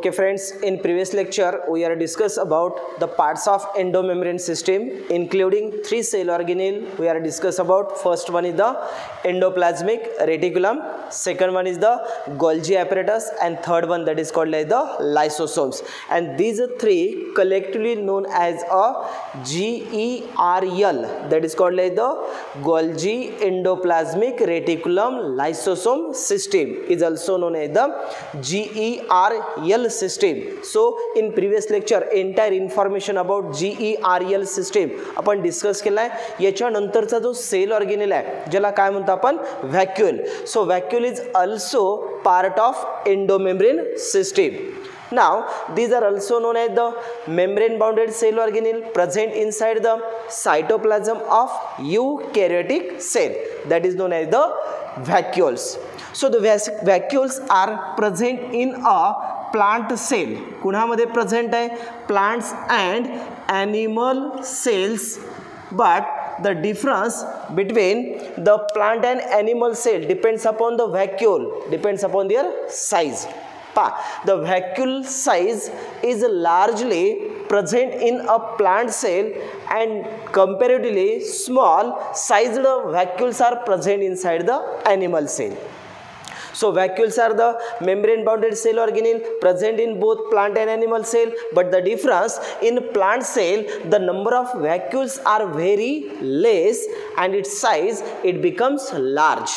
Okay friends, in previous lecture we are discussed about the parts of endomembrane system including three cell organelle. We are discussed about first one is the endoplasmic reticulum, second one is the Golgi apparatus, and third one that is called like the lysosomes. And these three collectively known as a GERL, that is called like the Golgi endoplasmic reticulum lysosome system, is also known as the GERL system. So in previous lecture entire information about GERL system आपण discuss केला आहे. याच्यानंतरचा जो sale organelle आहे ज्याला काय म्हणतो आपण vacuole. So vacuole is also part of endomembrane system. Now these are also known as the membrane bounded cell organelle present inside the cytoplasm of eukaryotic cell, that is known as the vacuoles. So the vacuoles are present in a plant cell. कुणामध्ये present आहे plants and animal cells, but the difference between the plant and animal cell depends upon the vacuole, depends upon their size. The vacuole size is largely present in a plant cell and comparatively small sized vacuoles are present inside the animal cell. So vacuoles are the membrane bounded cell organelle present in both plant and animal cell, but the difference in plant cell the number of vacuoles are very less and its size it becomes large.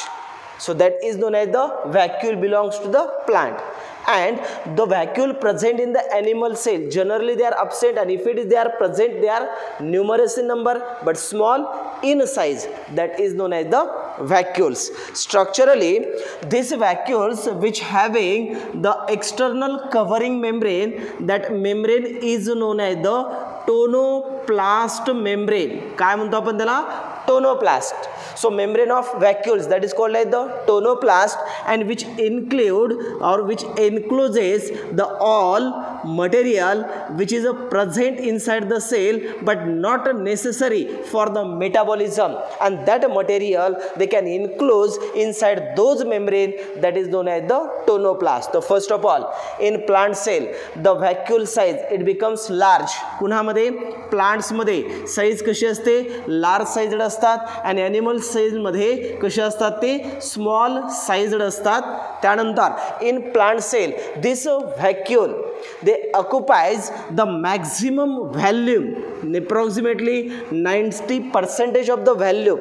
So that is known as the vacuole belongs to the plant. And the vacuole present in the animal cell generally they are absent, and if it is they are present they are numerous in number but small in size, that is known as the vacuoles. Structurally these vacuoles which having the external covering membrane, that membrane is known as the tonoplast membrane. काय म्हणतो आपण त्याला tonoplast. So membrane of vacuoles that is called like the tonoplast, and which include or which encloses the all material which is present inside the cell but not necessary for the metabolism, and that material they can enclose inside those membrane that is known as the tonoplast. So first of all in plant cell the vacuole size it becomes large. कुणामध्ये plants मध्ये size कशी असते large sized असतात, आणि animal cell मध्ये कशी असतात ते small sized असतात. त्यानंतर in plant cell this vacuole they occupies the maximum volume, approximately 90% of the volume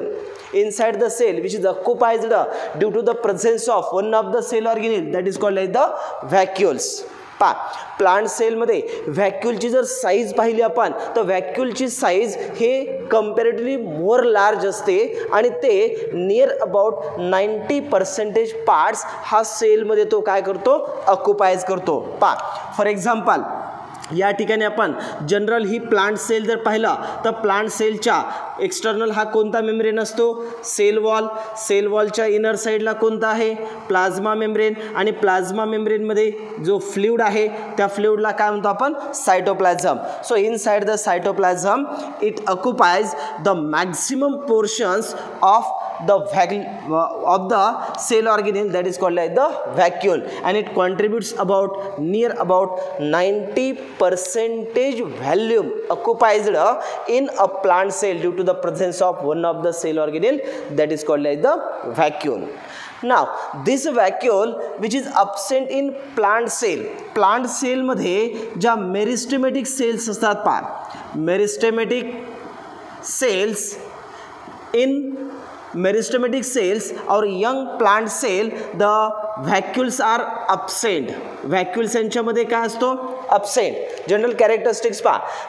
inside the cell which is occupied due to the presence of one of the cell organelle that is called like the vacuoles. Plant सेलमध्ये व्हॅक्यूलची जर size पाहिली आपण तर व्हॅक्यूलची size हे comparatively मोर large असते, आणि ते near about 90% parts हा सेलमध्ये तो काय करतो ऑक्युपाइज करतो. फॉर एक्झाम्पल या ठिकाणी आपण जनरल ही प्लांट सेल जर पाहिला तर प्लांट सेलच्या एक्सटर्नल हा कोणता मेम्ब्रेन असतो सेल वॉल. सेल वॉलच्या इनर साईडला कोणता आहे प्लाझ्मा मेम्ब्रेन, आणि प्लाझ्मा मेम्ब्रेनमध्ये जो फ्लुइड आहे त्या फ्लुइडला काय म्हणतो आपण cytoplasm. So inside the cytoplasm it occupies the maximum portions of the cell organelle that is called like the vacuole, and it contributes about near about 90% volume occupied in a plant cell due to the presence of one of the cell organelle that is called like the vacuole. Now this vacuole which is absent in plant cell मध्ये ज्या meristematic cells असतात meristematic cells in meristematic cells or young plant cell the vacuoles are absent. vacuoles यांच्यामध्ये काय असतो absent. general characteristics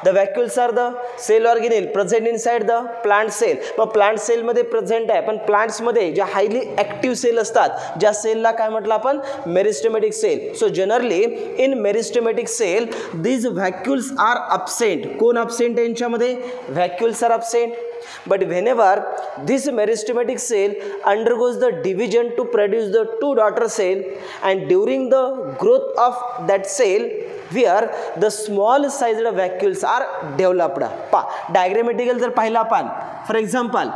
the vacuoles are the cell organelle present inside the plant cell. मग plant cell मध्ये present आहे, पण plants मध्ये ज्या highly active cell असतात ज्या सेलला काय म्हटलं आपण meristematic cell. so generally in meristematic cell these vacuoles are absent. कोण absent आहे यांच्यामध्ये vacuoles are absent. But whenever this meristematic cell undergoes the division to produce the two daughter cell, and during the growth of that cell where the small sized vacuoles are developed. diagrammatically जर पाहिला आपण for example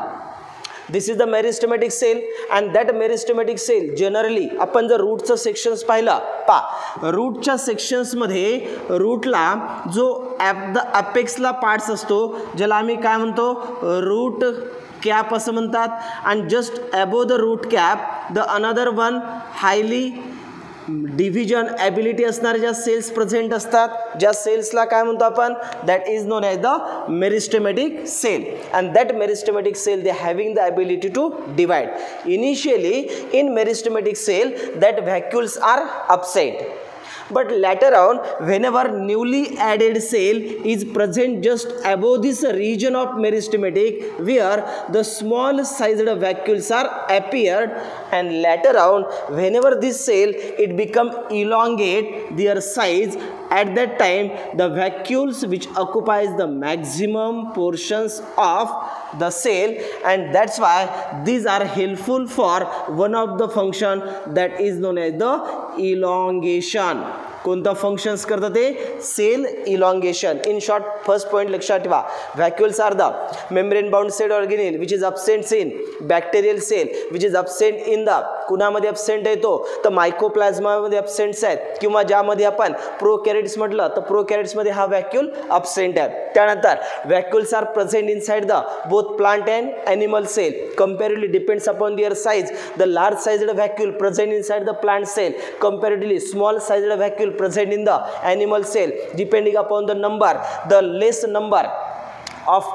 this is the meristematic cell and that meristematic cell generally आपण जर रूटचं sections पाहिला रूटच्या सेक्शन्समध्ये रूटला जो the अपेक्सला parts असतो ज्याला आम्ही काय म्हणतो रूट कॅप असं म्हणतात आणि just above the root cap the another one highly division ability असणारे ज्या सेल्स प्रेझेंट असतात ज्या सेल्सला काय म्हणतो आपण that is known as the meristematic cell and that meristematic cell they having the ability to divide initially in meristematic cell that vacuoles are absent. But later on, whenever newly added cell is present just above this region of meristematic, where the small sized vacuoles are appeared, and later on, whenever this cell it become elongate their size, at that time the vacuoles which occupies the maximum portions of the cell, and that's why these are helpful for one of the function that is known as the elongation. कोणता functions करतात ते cell elongation. In short first point लक्षात ठेवा vacuoles are the membrane bound cell organelle which is absent in bacterial cell which is absent in the कुणामध्ये absent येतो तर मायकोप्लाझ्मामध्ये अब्सेंट्स आहेत किंवा ज्यामध्ये आपण प्रोकॅरियोट्स म्हटलं तर प्रोकॅरियोट्समध्ये हा व्हॅक्यूल अब्सेंट आहे. त्यानंतर vacuoles are present inside the both plant and animal cell comparatively depends upon their size the large sized vacuole present inside the plant cell comparatively small sized vacuole present in the animal cell depending upon the number the less number of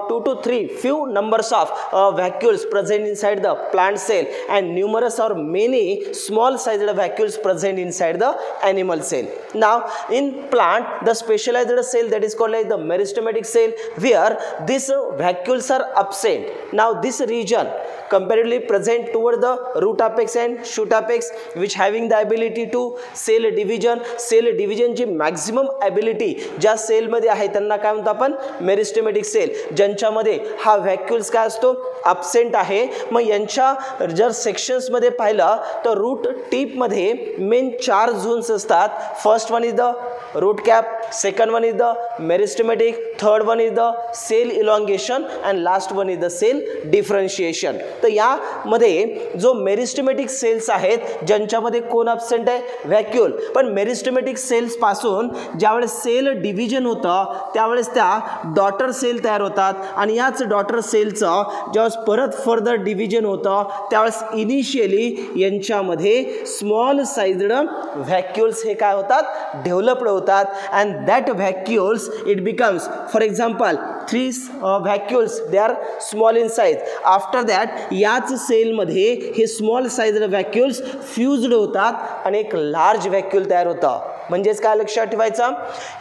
2 to 3 few numbers of vacuoles present inside the plant cell and numerous or many small sized vacuoles present inside the animal cell. Now in plant the specialized cell that is called like the meristematic cell where these vacuoles are absent. Now this region comparatively present toward the root apex and shoot apex which having the ability to cell division ची maximum ability ज्या sale मध्ये आहे त्यांना काय म्हणतो आपण मेरिस्टेमॅटिक sale ज्यांच्यामध्ये हा व्हॅक्युल्स काय असतो अब्सेंट आहे. मग यांच्या जर सेक्शन्स मध्ये पाहिलं तर रूट टिप मध्ये मेन 4 झोन्स असतात. First one is the root cap, second one is the meristematic, third one is the cell elongation and last one is the cell differentiation. तर यामध्ये जो मेरिस्टेमॅटिक सेल्स आहेत ज्यांच्यामध्ये कोण अब्सेंट आहे व्हॅक्यूल. पण मेरिस्टेमॅटिक सेल्स पासून ज्यावेळेस सेल डिव्हिजन होतं त्यावेळेस त्या डॉटर सेल तयार होतात आणि याच डॉटर सेलचं ज्यावेळेस परत फर्दर डिव्हिजन होतं त्यावेळेस इनिशियली यांच्यामध्ये स्मॉल साइज्ड व्हॅक्यूल्स हे काय होतात डेव्हलप्ड होतात and that vacuoles it becomes for example 3 vacuoles they are small in size. After that याच सेलमध्ये हे स्मॉल साइज्ड व्हॅक्यूल्स फ्यूज्ड होतात आणि एक लार्ज व्हॅक्यूल तयार होतं. म्हणजेच काय लक्षात ठेवायचं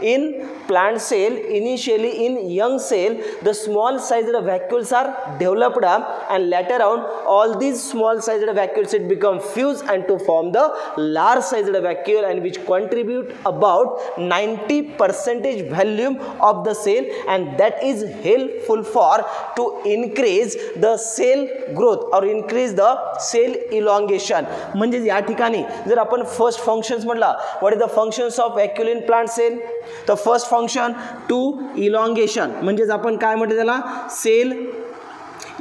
in plant cell initially in young cell the small sized vacuoles are developed and later on all these small sized vacuoles it become fused and to form the large sized vacuole and which contribute about 90% volume of the cell and that is helpful for to increase the cell growth or increase the cell elongation. म्हणजे या ठिकाणी जर आपण first functions म्हटला what is the functions of vacuole in plant cell the first function to elongation म्हणजेच आपण काय म्हणतो त्याला sale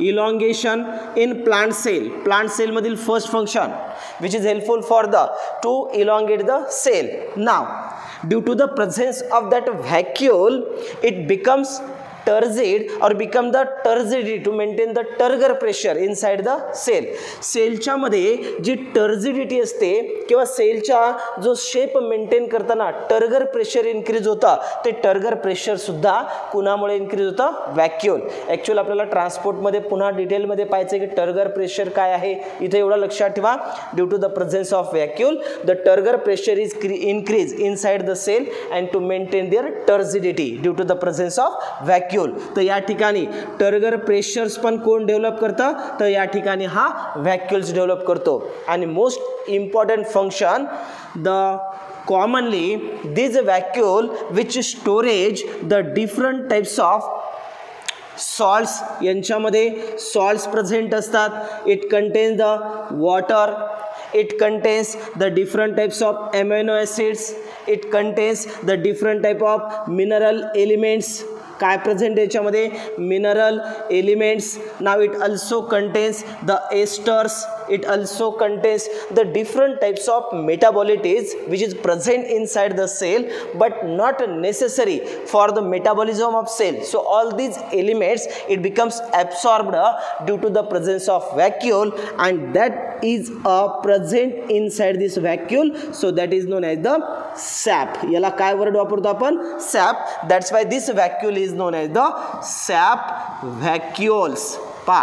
elongation in plant cell मधील first function which is helpful for the to elongate the cell. Now due to the presence of that vacuole it becomes turgid or become the turgidity to maintain the turgor pressure inside the cell. सेलच्या मध्ये जी turgidity असते किंवा सेलचा जो shape maintain करताना turgor pressure increase होता ते turgor pressure सुद्धा कुणामुळे increase होतं व्हॅक्यूल. ॲक्च्युअल आपल्याला ट्रान्सपोर्टमध्ये पुन्हा डिटेलमध्ये पाहायचं की टर्गर प्रेशर काय आहे. इथे एवढं लक्षात ठेवा due to the presence of vacuole the turgor pressure is increase inside the cell and to maintain their turgidity due to the presence of vacuole. तर या ठिकाणी टर्गर प्रेशर्स पण कोण डेव्हलप करतं तर या ठिकाणी हा व्हॅक्यूल्स डेव्हलप करतो. आणि most important function the commonly this vacuole which storage the different types of salts यांच्यामध्ये सॉल्ट्स प्रेझेंट असतात. It contains the water, it contains the different types of amino acids, it contains the different type of mineral elements काय present याच्यामध्ये mineral elements. Now it also contains the asters, it also contains the different types of metabolites which is present inside the cell but not necessary for the metabolism of cell. So all these elements it becomes absorbed due to the presence of vacuole, and that is present inside this vacuole, so that is known as the sap. याला काय word वापरतो आपण? sap. That's why this vacuole is known as the sap vacuoles. पा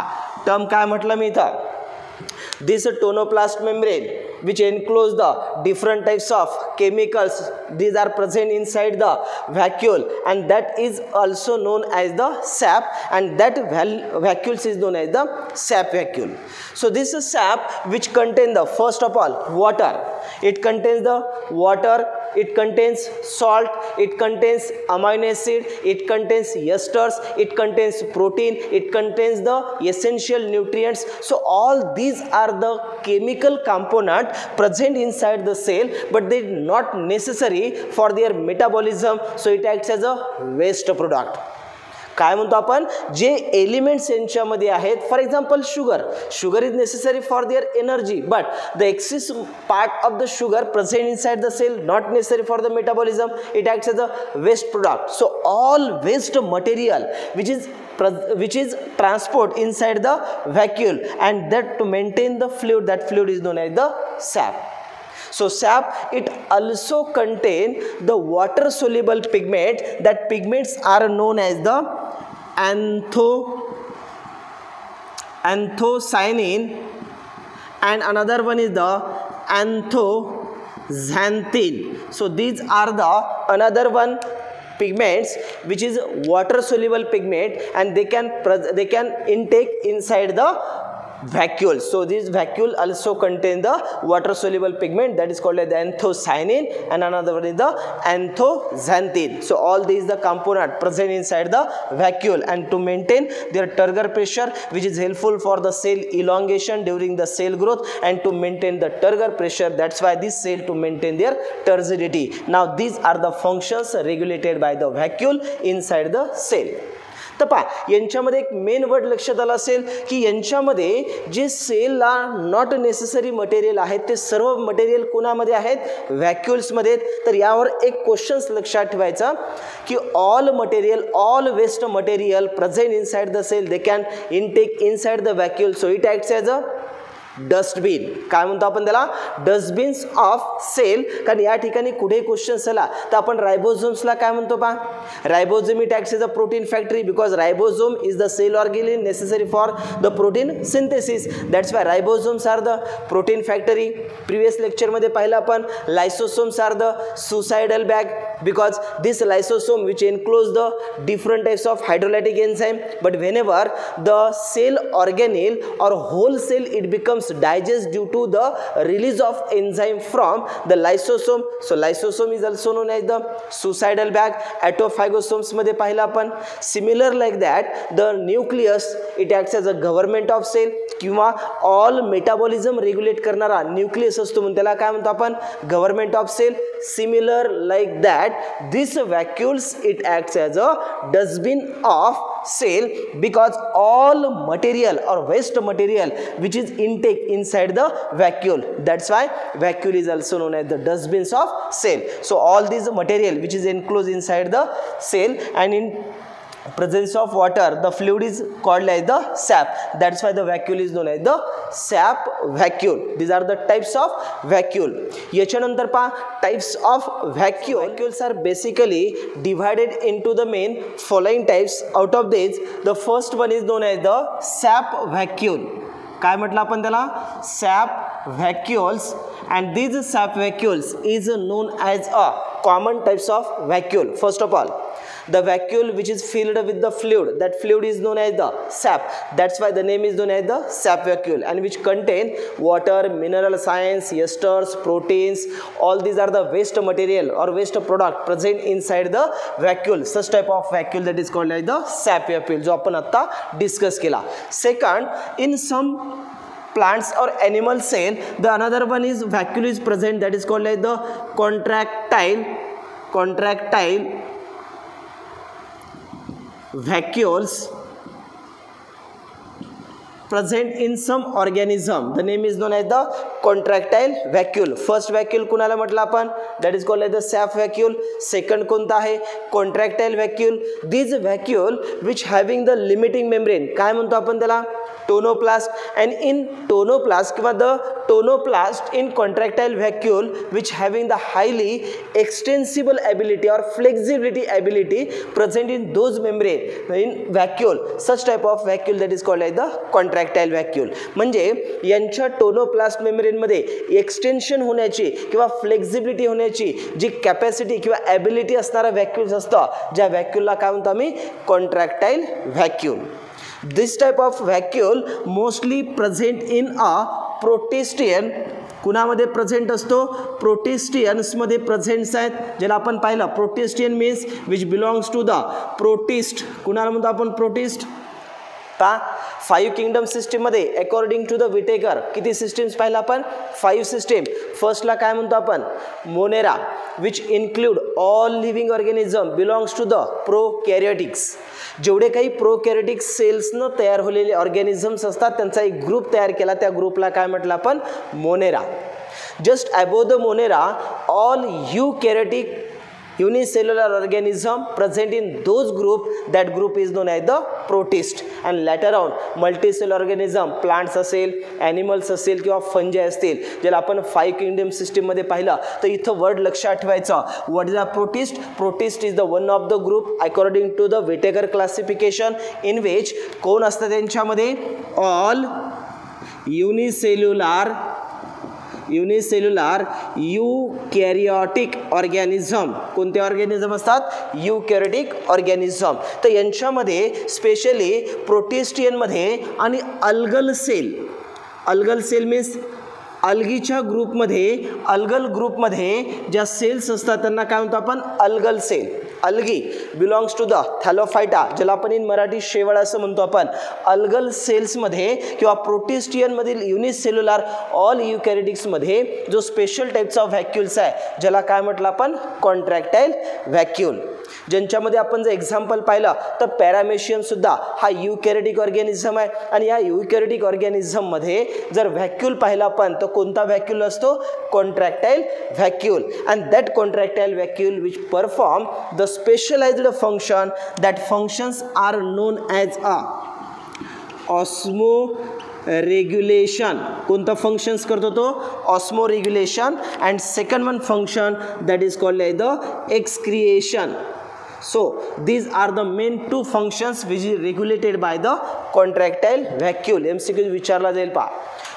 term काय म्हटलं मी इथं? This tonoplast membrane which enclose the different types of chemicals, these are present inside the vacuole, and that is also known as the sap, and that vacuole is known as the sap vacuole. So this is sap which contain the first of all water. It contains the water, it contains salt, it contains amino acid, it contains esters, it contains protein, it contains the essential nutrients. So all these are the chemical component present inside the cell, but they are not necessary for their metabolism, so it acts as a waste product. काय म्हणतो आपण? जे elements यांच्यामध्ये आहेत, for example sugar is necessary for their energy, but the excess part of the sugar present inside the cell not necessary for the metabolism, it acts as a waste product. So all waste material which is transport inside the vacuole, and that to maintain the fluid, that fluid is known as the sap. So sap it also contain the water soluble pigment. That pigments are known as the anthocyanin, and another one is the anthocyanthine. So these are the another one pigments which is water soluble pigment, and they can intake inside the vacuole. So this vacuole also contain the water soluble pigment, that is called as the anthocyanin, and another one is the anthocyanthine. So all these the component present inside the vacuole, and to maintain their turgor pressure, which is helpful for the cell elongation during the cell growth, and to maintain the turgor pressure, that's why this cell to maintain their turgidity. Now these are the functions regulated by the vacuole inside the cell. तर पहा यांच्यामध्ये एक main word लक्षात आला असेल की यांच्यामध्ये जे सेलला नॉट नेसेसरी मटेरियल आहेत ते सर्व मटेरियल कोणामध्ये आहेत? व्हॅक्युल्समध्ये. तर यावर एक क्वेश्चन्स लक्षात ठेवायचा की all waste material present inside the cell they can intake inside the vacuole, so it acts as a dustbin. काय म्हणतो आपण त्याला? Dustbins of cell. कारण या ठिकाणी कुठे क्वेश्चन आला तर आपण रायबोझोम्सला काय म्हणतो पहा? Ribosome it acts as a protein factory, because ribosome is the cell organ necessary for the protein synthesis. That's why ribosomes are the protein factory. Previous लेक्चरमध्ये पाहिलं आपण lysosomes are the suicidal bag, because this lysosome which enclose the different types of hydrolytic enzyme, but whenever the cell organelle or whole cell it becomes digest due to the release of enzyme from the lysosome, so lysosome is also known as the suicidal bag. Autophagosomes मध्ये पाहिलं आपण. Similar like that the nucleus it acts as a government of cell, किंवा all metabolism regulate करणारा nucleus असतो म्हणून त्याला काय म्हणतो आपण? Government of cell. Similar like that this vacuoles it acts as a dustbin of cell, because all material or waste material which is intake inside the vacuole, that's why vacuole is also known as the dustbins of cell. So all these material which is enclosed inside the cell, and in presence of water the fluid is called as the sap, that's why the vacuole is known as the sap vacuole. These are the types of vacuole. याच्यानंतर पहा types of vacuole. Vacuoles are basically divided into the main following types. Out of these the first one is known as the sap vacuole. काय म्हटलं आपण त्याला? sap vacuoles. And these sap vacuoles is known as a common types of vacuole. First of all, the vacuole which is filled with the fluid, that fluid is known as the sap, that's why the name is known as the sap vacuole, and which contain water, mineral science, esters, proteins, all these are the waste material or waste product present inside the vacuole. Such type of vacuole that is called as the sap vacuole, जो आपण आता discuss केला. Second, in some plants or animal cell the another one is vacuole is present, that is called as the contractile vacuoles present in some organism. The name is known as the contractile vacuole. First vacuole कुणाला म्हटलं आपण? That is called as the sap vacuole. Second कोणता आहे? Contractile vacuole. These vacuole which having the limiting membrane, काय म्हणतो आपण त्याला? Tonoplast. And in tonoplast किंवा the tonoplast in contractile vacuole which having the highly extensible ability or flexibility ability present in those membrane in vacuole, such type of vacuole that is called as the contractile vacuole. म्हणजे यांच्या tonoplast membrane मध्ये extension होण्याची किंवा flexibility होण्याची जी capacity किंवा ability असणारा व्हॅक्यूल्स असतं, ज्या व्हॅक्यूलला काय म्हणतो आम्ही? Contractile vacuole. This type of vacuole mostly present in a protestian. कुणामध्ये प्रेझेंट असतो? प्रोटिस्टियन्समध्ये प्रेझेंट्स आहेत, ज्याला आपण पाहिलं protistan means which belongs to the protist. कुणाला म्हणतो आपण? प्रोटिस्ट. पहा 5 किंगडम सिस्टीममध्ये अकॉर्डिंग टू द विटेकर किती सिस्टीम्स पाहिला आपण? 5 सिस्टीम. फर्स्टला काय म्हणतो आपण? Monera, which include all living organism belongs to the prokaryotics. जेवढे काही प्रोकॅरियोटिक सेल्सनं तयार झालेले ऑर्गॅनिझम्स असतात त्यांचा एक ग्रुप तयार केला, त्या ग्रुपला काय म्हटलं आपण? Monera. Just above the Monera all eukaryotic unicellular organism present in those group, that group is known as the protist. And later on multicellular organism, plants असेल, animals असेल किंवा फंजाई असतील, ज्याला आपण 5 किंगडम सिस्टीम मध्ये पाहिलं, तर इथं वर्ड लक्षात ठेवायचं. What is a protist? Protist is the one of the group according to the Whittaker classification in which कोण असतं त्यांच्यामध्ये? All unicellular eukaryotic organism. कोणते ऑर्गॅनिझम असतात? Eukaryotic organism. तर यांच्यामध्ये स्पेशली प्रोटिस्टियनमध्ये आणि अल्गल सेल मीन्स अल्गीच्या ग्रुपमध्ये, अल्गल ग्रुपमध्ये ज्या सेल्स असतात त्यांना काय म्हणतो आपण? Algal cell. Algae belongs to the thallophyta, ज्याला आपण इन मराठी शेवाळ असं म्हणतो आपण. अल्गल सेल्समध्ये किंवा प्रोटिस्टियनमधील युनिसेल्युलर ऑल यूकॅरियोटिक्समध्ये जो स्पेशल टाईपचा व्हॅक्यूल्स आहे, ज्याला काय म्हटलं आपण? कॉन्ट्रॅक्टाईल व्हॅक्यूल. ज्यांच्यामध्ये आपण जर एक्झाम्पल पाहिलं तर पॅरामेशियम सुद्धा हा यूकॅरियोटिक ऑर्गॅनिझम आहे. आणि या यूकॅरियोटिक ऑर्गॅनिझममध्ये जर व्हॅक्यूल पाहिला आपण तर कोणता व्हॅक्यूल असतो? Contractile vacuole. And that contractile vacuole which perform the specialised function, that functions are known as a osmoregulation. कोणता फंक्शन्स करतो तो? Osmoregulation. And second one function that is called as the excretion. So these are the main 2 functions which is regulated by the contractile vacuole. MCQ विचारला जाईल पहा.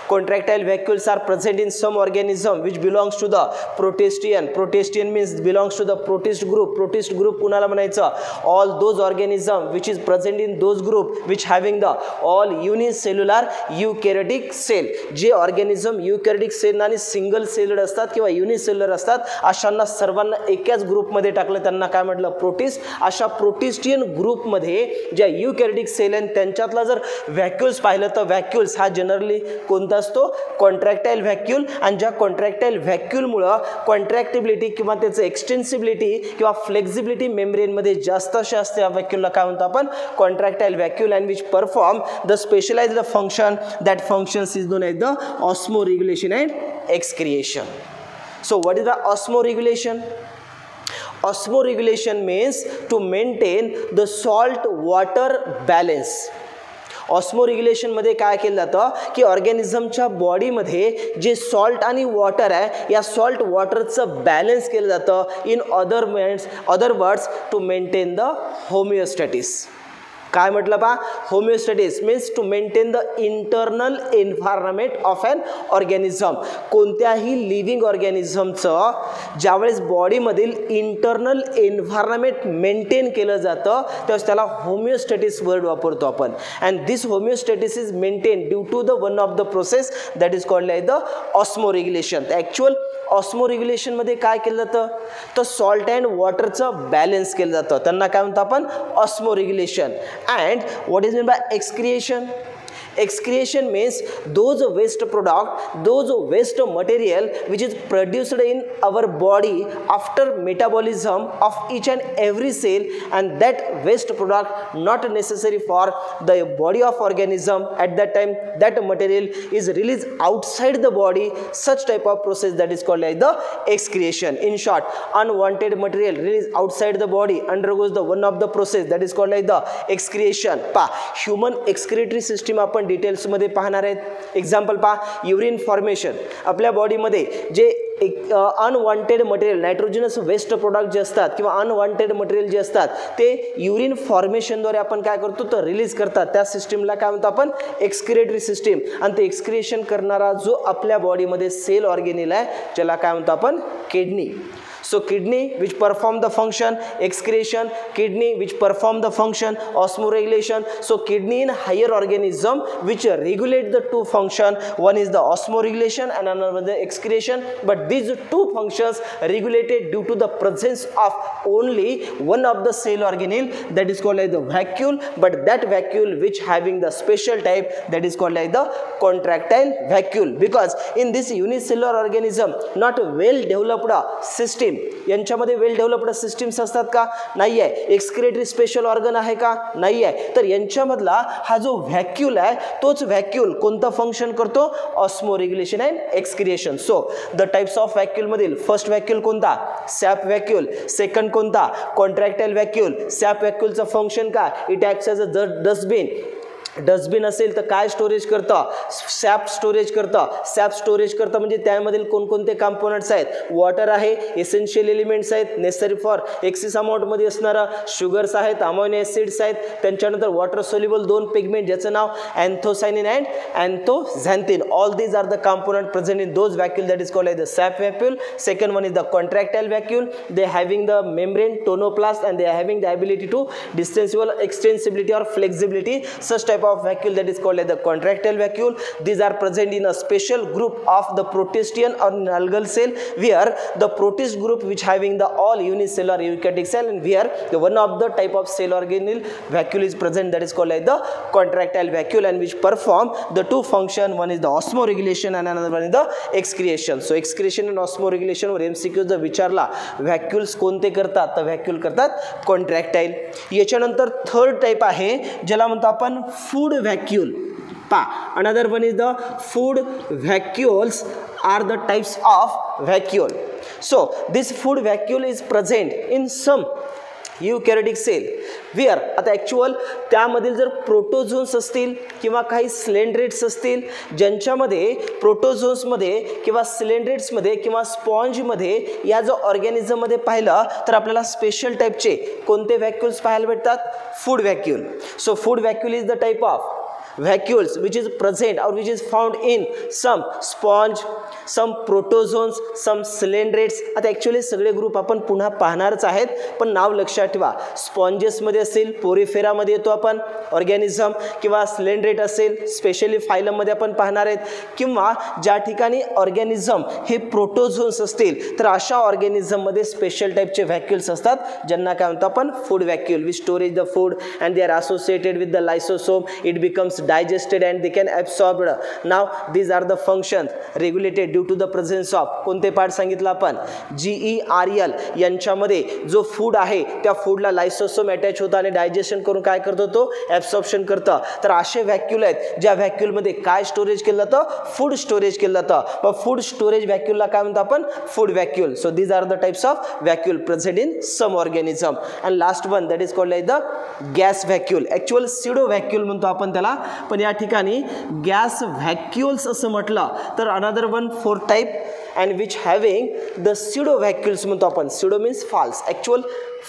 Contractile vacuoles are present in some organism which belongs to the protistian. Protistian means belongs to the protist group. Protist group कुणाला म्हणायचं? All those organism which is present in those group which having the all unicellular eukaryotic cell. जे organism eukaryotic cell आणि single celled असतात किंवा unicellular असतात, अशांना सर्वांना एकाच ग्रुपमध्ये टाकलं, त्यांना काय म्हटलं? प्रोटिस्ट. अशा प्रोटिस्टियन ग्रुपमध्ये ज्या eukaryotic सेल आहेत त्यांच्यातला जर व्हॅक्यूल्स पाहिलं तर व्हॅक्यूल्स हा जनरली कोणता असतो? कॉन्ट्रॅक्टाईल व्हॅक्यूल. आणि ज्या कॉन्ट्रॅक्टाईल व्हॅक्यूलमुळं कॉन्ट्रॅक्टिबिलिटी किंवा त्याचं एक्सटेन्सिबिलिटी किंवा फ्लेक्झिबिलिटी मेम्ब्रेनमध्ये जास्त अशी असते, या व्हॅक्यूलला काय म्हणतो आपण? Contractile vacuole. And which perform the specialised function, that functions is known as the osmoregulation and excretion. So what is the osmoregulation? Osmoregulation means to maintain the salt water balance. ऑस्मोरेग्युलेशनमध्ये काय केलं जातं की ऑर्गॅनिझमच्या बॉडीमध्ये जे salt आणि water आहे या सॉल्ट वॉटरचं बॅलन्स केलं जातं in other words to maintain the homeostasis. काय म्हटलं पहा? Homeostasis means to maintain the internal environment of an organism. कोणत्याही लिव्हिंग ऑर्गॅनिझमचं ज्यावेळेस बॉडीमधील इंटरनल एन्व्हायरमेंट मेंटेन केलं जातं त्यावेळेस त्याला होमिओस्टॅटिस वर्ड वापरतो आपण. And this homeostasis is maintain due to the one of the process that is called like the osmoregulation. Actual ऑस्मोरेग्युलेशनमध्ये काय केलं जातं तर सॉल्ट अँड वॉटरचं बॅलन्स केलं जातं, त्यांना काय म्हणतो आपण? Osmoregulation. And what is mean by excretion? Excretion means those waste product, those waste material which is produced in our body after metabolism of each and every cell, and that waste product not necessary for the body of organism. At that time that material is released outside the body. Such type of process that is called like the excretion. In short, unwanted material released outside the body undergoes the one of the process that is called like the excretion. Human excretory system आपण details मध्ये पाहणार आहेत. Example पहा, urine formation. आपल्या बॉडीमध्ये जे unwanted material, nitrogenous waste product जे असतात किंवा अनवॉन्टेड मटेरियल जे असतात ते युरिन फॉर्मेशनद्वारे आपण काय करतो तर रिलीज करतात. त्या सिस्टीमला काय म्हणतो आपण एक्सक्रिएटरी सिस्टीम. आणि ते एक्सक्रिएशन करणारा जो आपल्या बॉडीमध्ये सेल ऑर्गेनेल आहे ज्याला काय म्हणतो आपण kidney. So kidney which perform the function excretion, kidney which perform the function osmoregulation. So kidney in higher organism which regulate the two function, one is the osmoregulation and another the excretion, but these two functions regulated due to the presence of only one of the cell organelle that is called like the vacuole, but that vacuole which having the special type that is called like the contractile vacuole, because in this unicellular organism not well developed system. यांच्यामध्ये वेल developed systems असतात का? नाही आहे. Excretory special organ आहे का? नाही आहे. तर यांच्यामधला हा जो व्हॅक्यूल आहे तोच व्हॅक्यूल कोणता फंक्शन करतो? Osmoregulation and excretion. So the types of vacuole मधील फर्स्ट व्हॅक्यूल कोणता? Sap vacuole. सेकंड कोणता? Contractile vacuole. सॅप व्हॅक्यूलचं फंक्शन काय? It acts as a dustbin. Dustbin असेल तर काय स्टोरेज करतं? सॅप स्टोरेज करतं. सॅप स्टोरेज करतं म्हणजे त्यामधील कोणकोणते कंपोनंट्स आहेत? वॉटर आहे, एसेन्शियल एलिमेंट्स आहेत नेसेसरी फॉर एक्सेस अमाऊंटमध्ये असणारं, शुगर्स आहेत, अमायनो ॲसिड्स आहेत, त्यांच्यानंतर वॉटर सोल्युबल दोन पिगमेंट ज्याचं नाव anthocyanin and anthoxanthin. All these are the component present in those vacuole that is called the sap vacuole. Second one is the contractile vacuole. They having the membrane tonoplast and they having the ability to extensibility or flexibility. Such type of vacuole that is called as the contractile vacuole. These are present in a special group of the protistian or algal cell, where the protist group which having the all unicellular eukaryotic cell, and where the one of the type of cell organelle vacuole is present that is called as the contractile vacuole, and which perform the two function. One is the osmoregulation and another one is the excretion. So excretion and osmoregulation वर MCQ जर विचारला व्हॅक्यूल्स कोणते करतात तर व्हॅक्यूल करतात कॉन्ट्रॅक्टाइल. याच्यानंतर third type आहे ज्याला म्हणतो आपण food vacuole. Another one is the food vacuoles are the types of vacuole. So this food vacuole is present in some eukaryotic cell where. आता ॲक्च्युअल त्यामधील जर प्रोटोझोन्स असतील किंवा काही सिलेंड्रेट्स असतील ज्यांच्यामध्ये प्रोटोझोन्समध्ये किंवा सिलेंड्रेट्समध्ये किंवा स्पॉन्जमध्ये या जो ऑर्गॅनिझममध्ये पाहिलं तर आपल्याला स्पेशल टाईपचे कोणते व्हॅक्यूल्स पाहायला भेटतात? Food vacuole. So food vacuole is the type of vacuoles which is present or which is found in some sponge, some protozoans, some cilindrates. आता ॲक्च्युअली सगळे ग्रुप आपण पुन्हा पाहणारच आहेत, पण नाव लक्षात ठेवा. स्पॉन्जेसमध्ये असेल, पोरिफेरामध्ये येतो आपण ऑर्गॅनिझम, किंवा सिलेंड्रेट असेल स्पेशली फायलममध्ये आपण पाहणार आहेत, किंवा ज्या ठिकाणी ऑर्गॅनिझम हे प्रोटोझोन्स असतील तर अशा ऑर्गॅनिझममध्ये स्पेशल टाईपचे व्हॅक्यूल्स असतात ज्यांना काय म्हणतो आपण? Food vacuole. We storage the food and they are associated with the lysosome. It becomes digested and they can absorbed. Now these are the functions regulated due to the presence of कोणते part सांगितलं आपण? GERL. यांच्यामध्ये जो food आहे त्या फूडला लायसोसोम attach होतं आणि digestion करून काय करतो? तो ॲब्सॉर्प्शन करतं. तर असे व्हॅक्यूल आहेत ज्या व्हॅक्यूलमध्ये काय स्टोरेज केलं जातं? फूड स्टोरेज केलं जातं. मग फूड स्टोरेज व्हॅक्यूलला काय म्हणतो आपण? Food vacuole. So these are the types of vacuole present in some organism. And last one that is called like the gas vacuole. Actual pseudo vacuole म्हणतो आपण त्याला, पण या ठिकाणी गॅस व्हॅक्यूल्स असं म्हटलं तर another one fourth type and which having the pseudo vacuoles म्हणतो आपण. Pseudo means false. Actual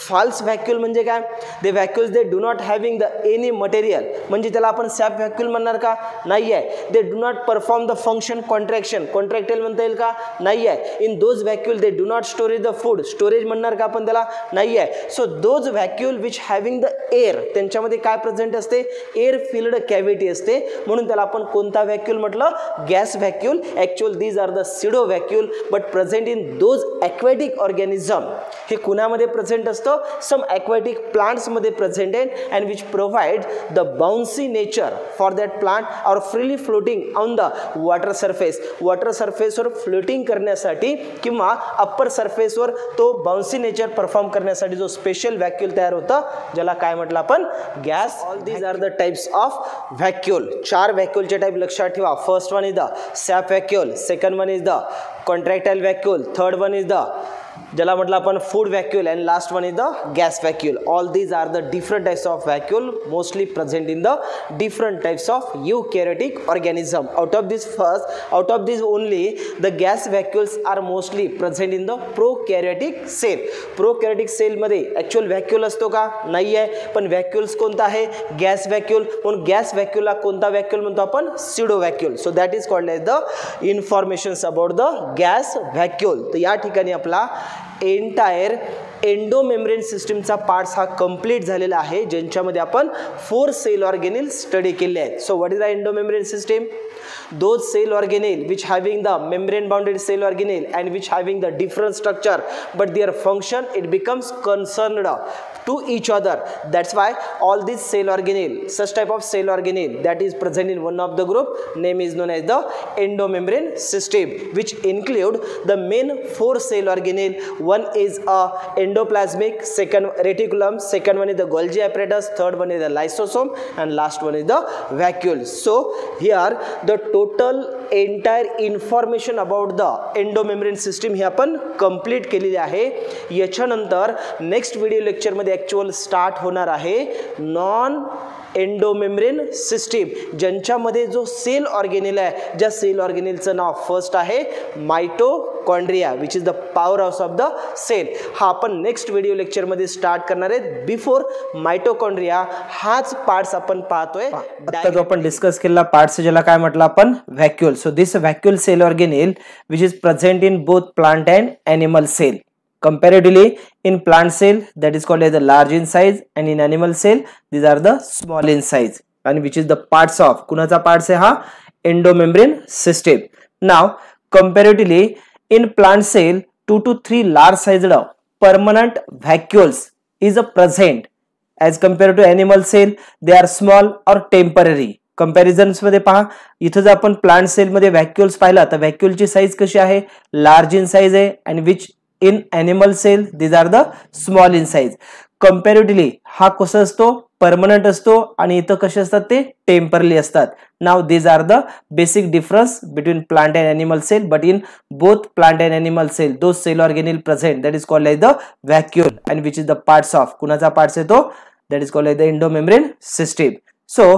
false vacuole म्हणजे काय? They vacuoles they do not having the any material. म्हणजे त्याला आपण सॅप व्हॅक्यूल म्हणणार का? नाही आहे. They do not perform the function contraction. Contractile म्हणता येईल का? नाही आहे. In those vacuole they do not storage the food. Storage म्हणणार का आपण त्याला? नाही आहे. So those vacuole which having the air, त्यांच्यामध्ये काय प्रेझेंट असते? एअर फिल्ड कॅव्हिटी असते, म्हणून त्याला आपण कोणता व्हॅक्यूल म्हटलं? Gas vacuole. Actual these are the pseudo vacuole vacuole but present in those aquatic organism. हे कुणामध्ये प्रेझेंट असतं? सम ॲक्वॅटिक प्लांट्समध्ये प्रेझेंट आहे and which provide the bouncy nature for that plant or freely floating on the water surface. Water सरफेसवर floating करण्यासाठी किंवा upper सरफेसवर तो बाउन्सी नेचर परफॉर्म करण्यासाठी जो स्पेशल व्हॅक्यूल तयार होतं ज्याला काय म्हटलं आपण? Gas. All these are the types of vacuole. 4 व्हॅक्यूलचे टाइप लक्षात ठेवा. First one is the sap vacuole, second one is the contractile vacuole, third one is the ज्याला म्हटलं आपण food vacuole and last one is the gas vacuole. All these are the different types of vacuole mostly present in the different types of eukaryotic organism. Out of these only the gas vacuoles are mostly present in the prokaryotic cell. prokaryotic cell मध्ये actual vacuole असतो का? नाही आहे. पण vacuoles कोणता आहे? Gas vacuole. म्हणून gas व्हॅक्यूलला कोणता व्हॅक्यूल म्हणतो आपण? Pseudo vacuole. So that is called as the informations about the gas vacuole. तर या ठिकाणी आपला एंटायर एंडोमेम्ब्रेन सिस्टीमचा पार्ट्स हा कंप्लीट झालेला आहे ज्यांच्यामध्ये आपण 4 सेल ऑर्गेनेल स्टडी केले आहेत. So what is the endomembrane system? Those cell organelle which having the membrane bounded cell organelle and which having the different structure but their function it becomes concerned to each other. That's why all these cell organelle, such type of cell organelle that is present in one of the group name is known as the endomembrane system, which include the main 4 cell organelle. One is a endoplasmic, second reticulum, second one is the Golgi apparatus, third one is the lysosome and last one is the vacuole. So here the total entire information about the endomembrane system हे आपण complete केलेली आहे. याच्यानंतर next video lecture मध्ये actual start होणार आहे non endomembrane system, ज्यांच्यामध्ये जो सेल ऑर्गेनेल आहे, ज्या सेल ऑर्गेनेलचं नाव फर्स्ट आहे mitochondria which is the power house of the cell. हा आपण नेक्स्ट व्हिडिओ लेक्चरमध्ये स्टार्ट करणार आहे. बिफोर मायटोकॉन्ड्रिया हाच पार्ट्स आपण पाहतोय. आता जो आपण डिस्कस केलेला पार्ट्स ज्याला काय म्हटलं आपण? Vacuole. So this vacuole cell organelle which is present in both plant and animal cell. Comparatively, in plant cell that is called as the large in size and in animal cell these are the small in size and which is the parts of कुणाचा parts आहे हा? Endomembrane system. Now comparatively in plant cell 2 to 3 large sized permanent vacuoles is present as compared to animal cell they are small or temporary. Comparisons मध्ये पहा, इथं जर आपण plant sale मध्ये व्हॅक्यूल्स पाहिला तर व्हॅक्यूलची साईज कशी आहे? लार्ज इन साईज आहे and which in animal cell these are the small in size. Comparatively हा कसा असतो? परमनंट असतो आणि इथं कसे असतात? ते टेम्परली असतात. Now these are the basic difference between plant and animal cell, but in both plant and animal cell those cell organelle present that is called as the vacuole and which is the parts of कुणाचा parts आहे तो? That is called as the endomembrane system. So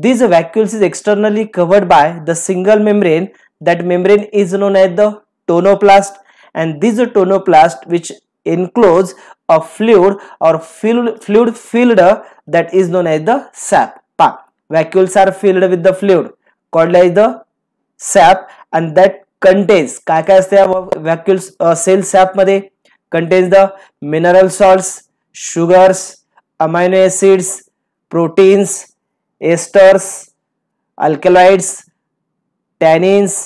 these vacuoles is externally covered by the single membrane. That membrane is known as the tonoplast. And this is a tonoplast which enclose a fluid or fluid filled that is known as the sap. Vacuoles are filled with the fluid called as the sap and that contains काय काय असते vacuoles cell sap मध्ये? Contains the mineral salts, sugars, amino acids, proteins, esters, alkaloids, tannins,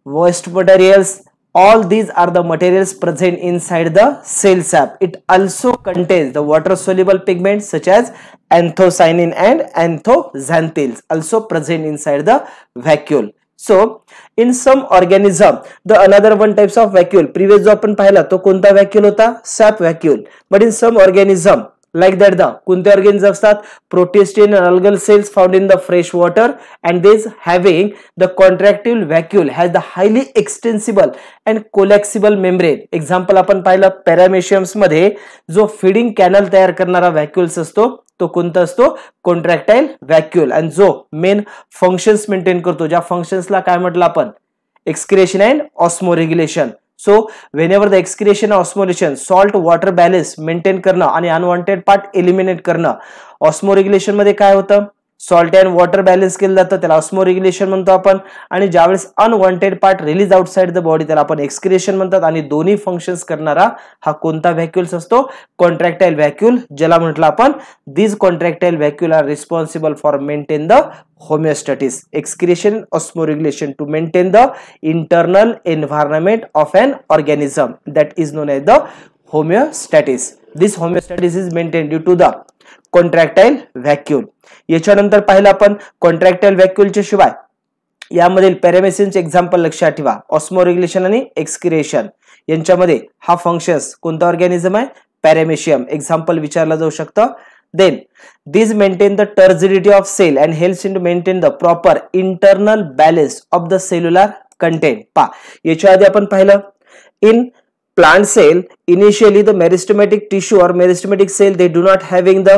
waste materials. All these are the materials present inside the cell sap. It also contains the water soluble pigments such as anthocyanin and anthoxanthins also present inside the vacuole. So in some organism the another one types of vacuole previous जो आपण पाहिला तो कोणता vacuole होता? sap vacuole. But in some organism like that the कोणते organs असतात? प्रोटिस्टियन and algal cells found in the fresh water and this having the contractile vacuole has the highly extensible and collapsible membrane. Example आपण पाहिलं पॅरामेशियम्स मध्ये जो feeding canal तयार करणारा व्हॅक्यूल्स असतो तो कोणता असतो? कॉन्ट्रॅक्टाइल व्हॅक्यूल. आणि जो मेन फंक्शन्स मेंटेन करतो, ज्या फंक्शन्सला काय म्हटलं आपण? Excretion and osmoregulation. So whenever the excretion osmoregulation salt water balance maintain करणं आणि unwanted part eliminate करणं. ऑस्मोरेग्युलेशन मध्ये काय होतं? सॉल्ट अँड वॉटर बॅलन्स केलं जातं, त्याला ऑस्मोरेग्युलेशन म्हणतो आपण. आणि ज्यावेळेस unwanted part release outside the body त्याला आपण एक्सक्रिएशन म्हणतात. आणि दोन्ही फंक्शन्स करणारा हा कोणता व्हॅक्युल्स असतो? कॉन्ट्रॅक्टाइल व्हॅक्यूल, ज्याला म्हटलं आपण these contractile vacuole are responsible for maintain the homeostasis, excretion, osmoregulation to maintain the internal environment of an organism, that is known as the homeostasis. This homeostasis is maintained due to the contractile vacuole. याच्यानंतर पाहिलं आपण कॉन्ट्रॅक्टाइल व्हॅक्यूलच्या शिवाय यामधील पॅरामेसिनचे example लक्षात ठेवा. ऑस्मोरेग्युलेशन आणि excretion यांच्यामध्ये हा फंक्शन्स कोणता ऑर्गॅनिझम आहे? पॅरामेशियम. एक्झाम्पल विचारला जाऊ शकतं. Then these maintain the turgidity of cell and helps in to maintain the proper internal balance of the cellular content. याच्या आधी आपण पाहिलं in plant cell initially the meristematic tissue or meristematic cell they do not having the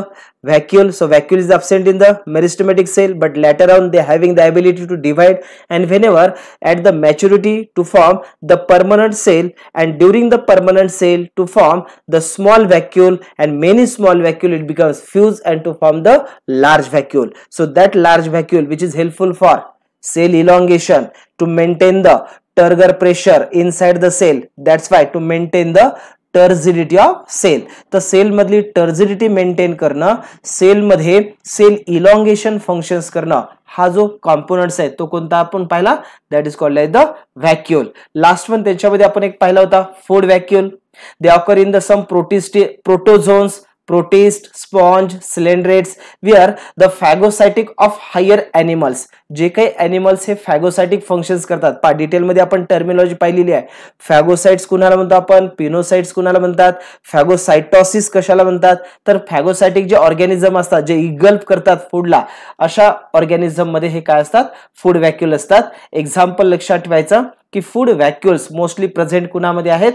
vacuole, so vacuole is absent in the meristematic cell, but later on they having the ability to divide, and whenever at the maturity to form the permanent cell, and during the permanent cell to form the small vacuole and many small vacuole, it becomes fused and to form the large vacuole. So that large vacuole which is helpful for cell elongation, to maintain the turgor pressure inside the cell, that's why to maintain the turgidity of cell. तर cell मधली turgidity maintain करणं, cell मध्ये cell elongation functions करणं, हा जो components आहे तो कोणता आपण पाहिला? That is called the vacuole. Last one त्याच्यामध्ये आपण एक पाहिला होता food vacuole. They occur in the some protozoans, protist, sponge, cylindrids, where the phagocytic of higher animals, जे काही animals हे phagocytic functions करतात. पहा डिटेल मध्ये आपण टर्मिनॉलॉजी पाहिलेली आहे. फॅगोसाइट्स कुणाला म्हणतो आपण? पिनोसाइट्स कुणाला म्हणतात? फॅगोसाइटोसिस कशाला म्हणतात? तर फॅगोसाइटिक जे ऑर्गॅनिझम असतात जे इगल्फ करतात फूडला, अशा ऑर्गॅनिझम मध्ये हे काय असतात? फूड व्हॅक्यूल असतात. एक्झाम्पल लक्षात ठेवायचं की फूड व्हॅक्यूल्स मोस्टली प्रेझेंट कुणामध्ये आहेत?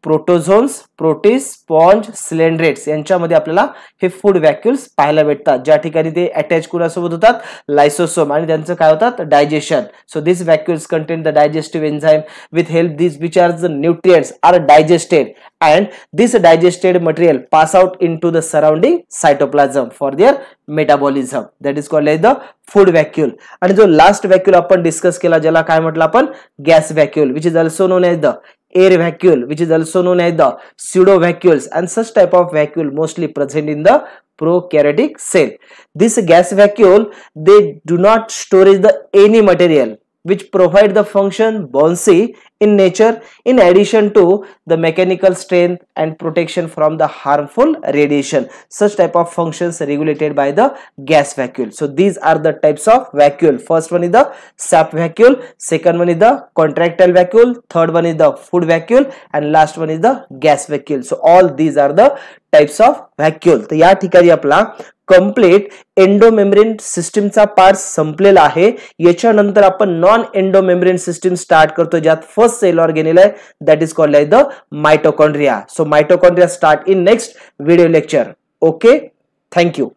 प्रोटोझोन्स, प्रोटिस्ट, स्पॉन्ज, सिलेंड्रेट्स यांच्यामध्ये आपल्याला हे फूड व्हॅक्यूल्स पाहायला भेटतात, ज्या ठिकाणी ते अटॅच कुणासोबत होतात? लायसोसोम, आणि त्यांचं काय होतात? Digestion. So this vacuoles contain the digestive enzyme with help this which are the nutrients are digested and this digested material pass out into the surrounding cytoplasm for their metabolism, that is called as the food vacuole. आणि जो last व्हॅक्यूल आपण discuss केला ज्याला काय म्हटलं आपण? Gas vacuole, which is also known as the air vacuole, which is also known as the pseudo vacuoles, and such type of vacuole mostly present in the prokaryotic cell. This gas vacuole, they do not storage the any material which provide the function buoyancy in nature, in addition to the mechanical strength and protection from the harmful radiation. Such type of functions regulated by the gas vacuole. So these are the types of vacuole. First one is the sap vacuole, second one is the contractile vacuole, third one is the food vacuole, and last one is the gas vacuole. So all these are the types of vacuole. तर या ठिकाणी आपला complete endomembrane सिस्टीमचा part संपलेला आहे. याच्यानंतर आपण non endomembrane system start करतो, ज्यात फर्स्ट सेल ऑर्गेनेल आहे, that is called the mitochondria. So mitochondria start in next video lecture. Okay, thank you.